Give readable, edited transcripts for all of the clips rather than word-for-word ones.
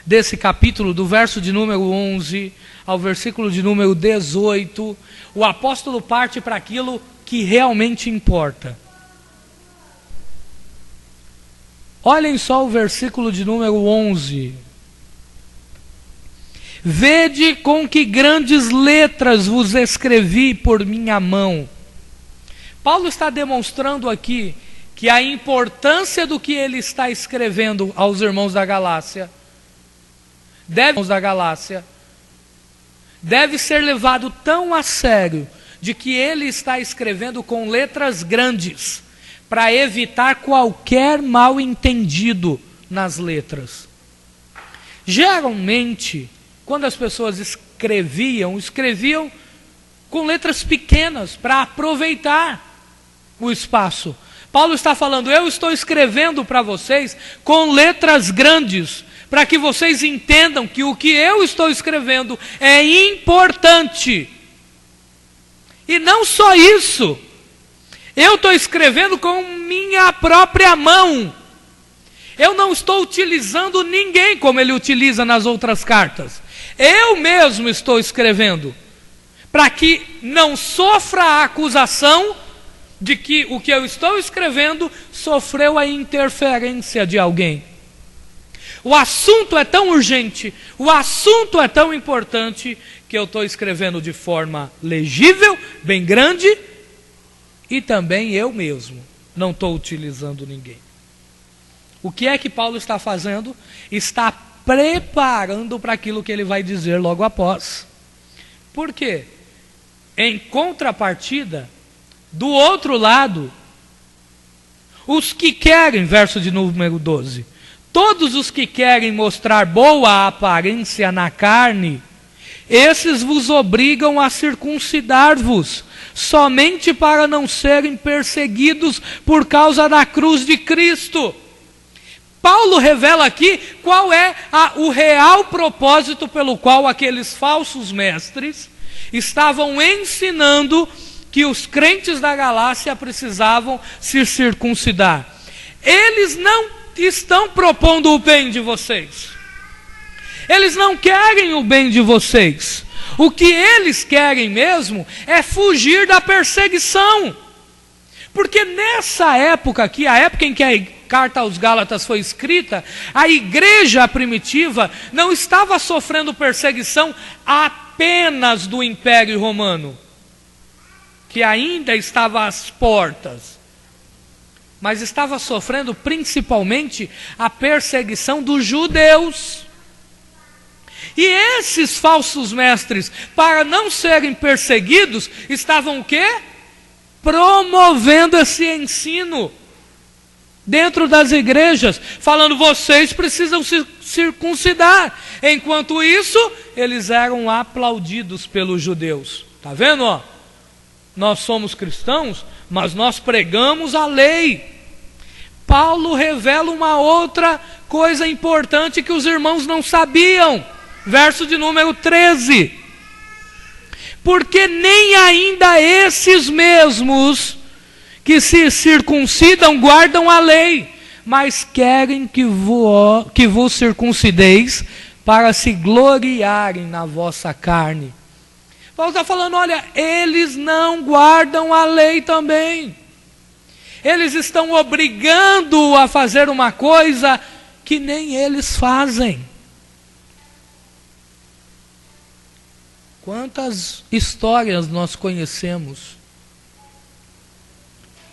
desse capítulo, do verso de número 11 ao versículo de número 18, o apóstolo parte para aquilo que realmente importa. Olhem só o versículo de número 11. Vede com que grandes letras vos escrevi por minha mão. Paulo está demonstrando aqui que a importância do que ele está escrevendo aos irmãos da Galácia deve ser levado tão a sério, de que ele está escrevendo com letras grandes, para evitar qualquer mal entendido nas letras. Geralmente, quando as pessoas escreviam com letras pequenas, para aproveitar o espaço. Paulo está falando, eu estou escrevendo para vocês com letras grandes, para que vocês entendam que o que eu estou escrevendo é importante. E não só isso, eu estou escrevendo com minha própria mão. Eu não estou utilizando ninguém como ele utiliza nas outras cartas. Eu mesmo estou escrevendo, para que não sofra a acusação de que o que eu estou escrevendo sofreu a interferência de alguém. O assunto é tão urgente, o assunto é tão importante, que eu estou escrevendo de forma legível, bem grande, e também eu mesmo não estou utilizando ninguém. O que é que Paulo está fazendo? Está preparando para aquilo que ele vai dizer logo após. Por quê? Em contrapartida, do outro lado, os que querem, verso de número 12, todos os que querem mostrar boa aparência na carne, esses vos obrigam a circuncidar-vos, somente para não serem perseguidos por causa da cruz de Cristo. Paulo revela aqui qual é o real propósito pelo qual aqueles falsos mestres estavam ensinando que os crentes da Galácia precisavam se circuncidar. Eles não estão propondo o bem de vocês. Eles não querem o bem de vocês. O que eles querem mesmo é fugir da perseguição. Porque nessa época aqui, a época em que a carta aos Gálatas foi escrita, a igreja primitiva não estava sofrendo perseguição apenas do Império Romano, que ainda estava às portas, mas estava sofrendo principalmente a perseguição dos judeus. E esses falsos mestres, para não serem perseguidos, estavam o quê? Promovendo esse ensino dentro das igrejas, falando, vocês precisam se circuncidar. Enquanto isso, eles eram aplaudidos pelos judeus. Está vendo? Ó? Nós somos cristãos, mas nós pregamos a lei. Paulo revela uma outra coisa importante que os irmãos não sabiam. Verso de número 13. Porque nem ainda esses mesmos que se circuncidam guardam a lei, mas querem que vos circuncideis para se gloriarem na vossa carne. Paulo está falando, olha, eles não guardam a lei também. Eles estão obrigando a fazer uma coisa que nem eles fazem. Quantas histórias nós conhecemos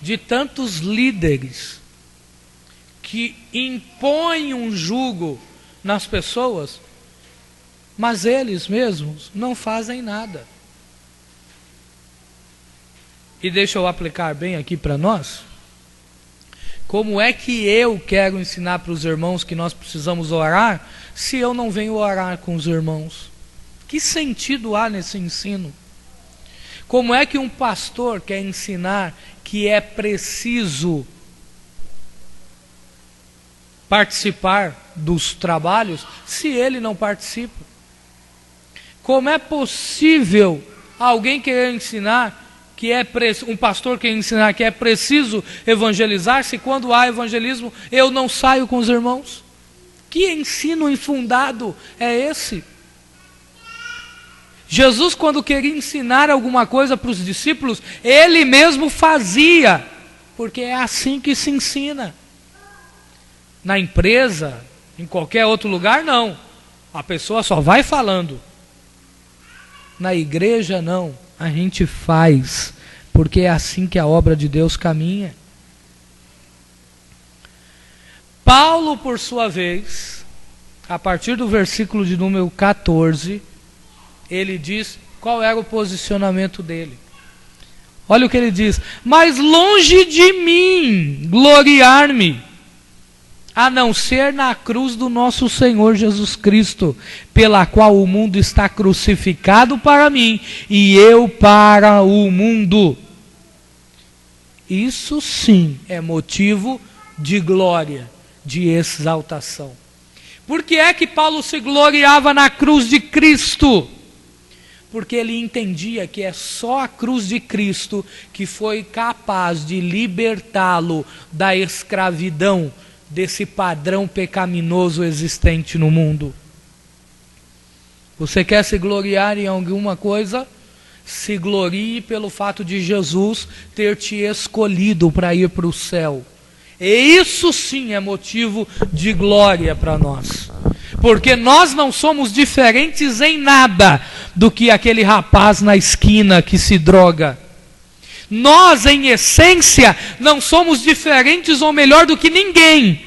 de tantos líderes que impõem um jugo nas pessoas, mas eles mesmos não fazem nada. E deixa eu aplicar bem aqui para nós. Como é que eu quero ensinar para os irmãos que nós precisamos orar, se eu não venho orar com os irmãos? Que sentido há nesse ensino? Como é que um pastor quer ensinar que é preciso participar dos trabalhos, se ele não participa? Como é possível alguém querer ensinar que um pastor quer ensinar que é preciso evangelizar, se quando há evangelismo eu não saio com os irmãos? Que ensino infundado é esse? Jesus, quando queria ensinar alguma coisa para os discípulos, ele mesmo fazia, porque é assim que se ensina. Na empresa, em qualquer outro lugar, não. A pessoa só vai falando. Na igreja, não. A gente faz, porque é assim que a obra de Deus caminha. Paulo, por sua vez, a partir do versículo de número 14, ele diz qual era o posicionamento dele. Olha o que ele diz: mas longe de mim gloriar-me, a não ser na cruz do nosso Senhor Jesus Cristo, pela qual o mundo está crucificado para mim e eu para o mundo. Isso sim é motivo de glória, de exaltação. Por que é que Paulo se gloriava na cruz de Cristo? Porque ele entendia que é só a cruz de Cristo que foi capaz de libertá-lo da escravidão, desse padrão pecaminoso existente no mundo. Você quer se gloriar em alguma coisa? Se glorie pelo fato de Jesus ter te escolhido para ir para o céu. E isso sim é motivo de glória para nós. Porque nós não somos diferentes em nada do que aquele rapaz na esquina que se droga. Nós, em essência, não somos diferentes ou melhor do que ninguém.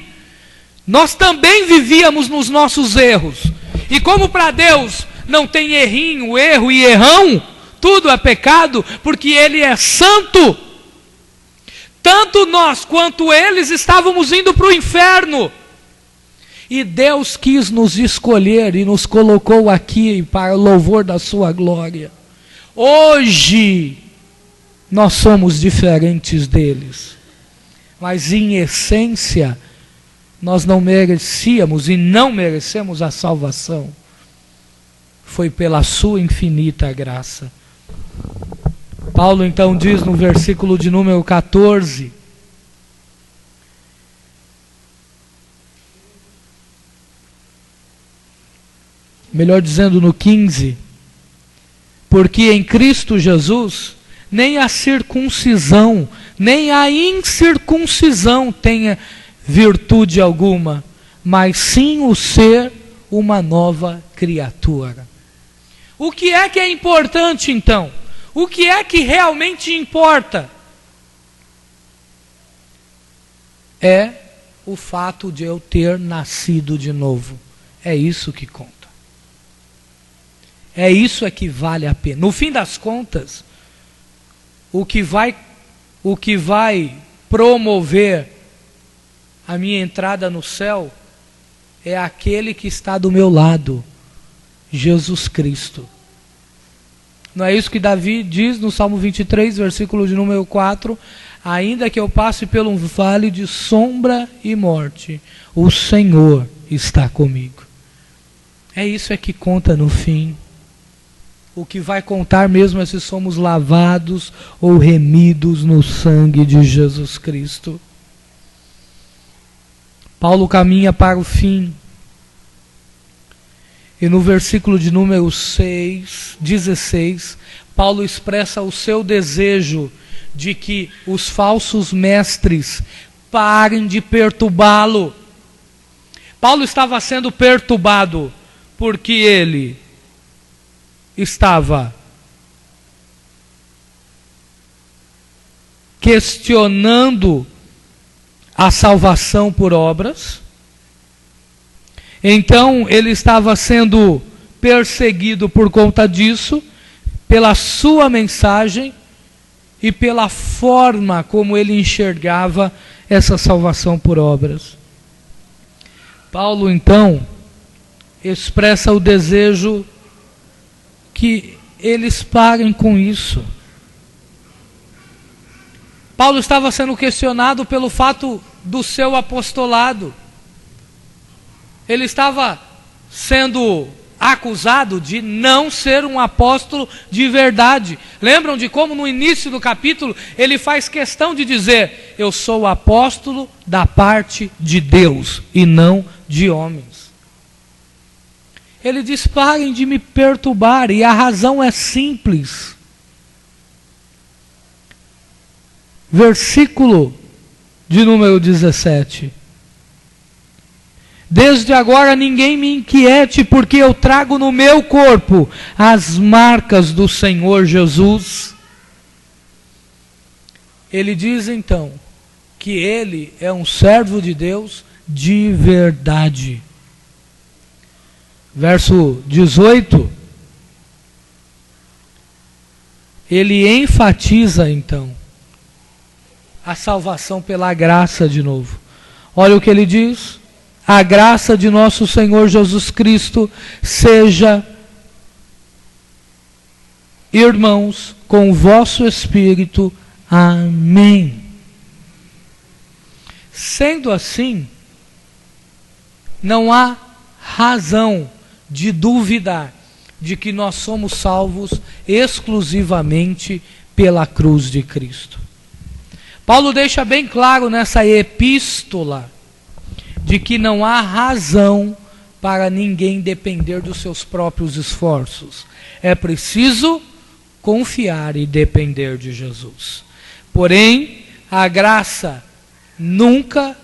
Nós também vivíamos nos nossos erros. E como para Deus não tem errinho, erro e errão, tudo é pecado, porque Ele é santo. Tanto nós quanto eles estávamos indo para o inferno. E Deus quis nos escolher e nos colocou aqui para o louvor da sua glória. Hoje, nós somos diferentes deles. Mas em essência, nós não merecíamos e não merecemos a salvação. Foi pela sua infinita graça. Paulo então diz no versículo de número 14, melhor dizendo no 15, porque em Cristo Jesus nem a circuncisão, nem a incircuncisão tenha virtude alguma, mas sim o ser uma nova criatura. O que é importante então? O que é que realmente importa? É o fato de eu ter nascido de novo. É isso que conta. É isso que vale a pena. No fim das contas, o que vai promover a minha entrada no céu é aquele que está do meu lado, Jesus Cristo. Não é isso que Davi diz no Salmo 23, versículo de número 4? Ainda que eu passe pelo vale de sombra e morte, o Senhor está comigo. É isso que conta no fim. O que vai contar mesmo é se somos lavados ou remidos no sangue de Jesus Cristo. Paulo caminha para o fim. E no versículo de número 16, Paulo expressa o seu desejo de que os falsos mestres parem de perturbá-lo. Paulo estava sendo perturbado porque ele estava questionando a salvação por obras. Então ele estava sendo perseguido por conta disso, pela sua mensagem e pela forma como ele enxergava essa salvação por obras. Paulo então expressa o desejo que eles parem com isso. Paulo estava sendo questionado pelo fato do seu apostolado. Ele estava sendo acusado de não ser um apóstolo de verdade. Lembram de como no início do capítulo ele faz questão de dizer: eu sou apóstolo da parte de Deus e não de homens. Ele diz: parem de me perturbar, e a razão é simples. Versículo de número 17. Desde agora ninguém me inquiete, porque eu trago no meu corpo as marcas do Senhor Jesus. Ele diz então que ele é um servo de Deus de verdade. Verso 18, ele enfatiza então a salvação pela graça de novo. Olha o que ele diz: a graça de nosso Senhor Jesus Cristo seja, irmãos, com o vosso espírito. Amém. Sendo assim, não há razão de duvidar de que nós somos salvos exclusivamente pela cruz de Cristo. Paulo deixa bem claro nessa epístola de que não há razão para ninguém depender dos seus próprios esforços. É preciso confiar e depender de Jesus. Porém, a graça nunca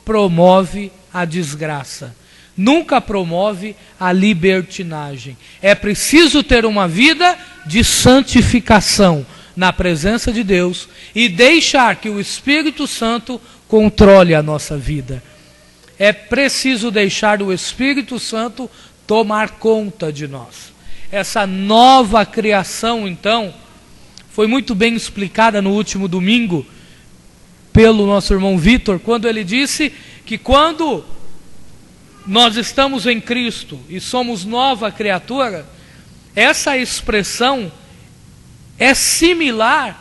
promove a desgraça, nunca promove a libertinagem. É preciso ter uma vida de santificação na presença de Deus e deixar que o Espírito Santo controle a nossa vida. É preciso deixar o Espírito Santo tomar conta de nós. Essa nova criação, então, foi muito bem explicada no último domingo pelo nosso irmão Vitor, quando ele disse que quando nós estamos em Cristo e somos nova criatura, essa expressão é similar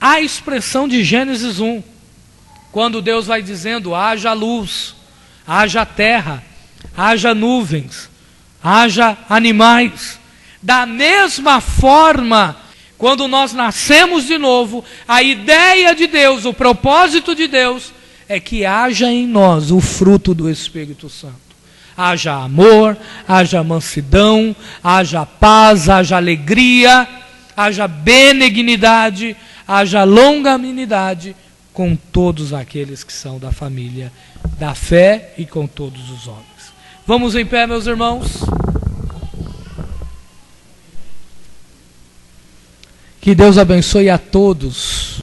à expressão de Gênesis 1, quando Deus vai dizendo: haja luz, haja terra, haja nuvens, haja animais. Da mesma forma, quando nós nascemos de novo, a ideia de Deus, o propósito de Deus é que haja em nós o fruto do Espírito Santo. Haja amor, haja mansidão, haja paz, haja alegria, haja benignidade, haja longanimidade com todos aqueles que são da família da fé e com todos os homens. Vamos em pé, meus irmãos. Que Deus abençoe a todos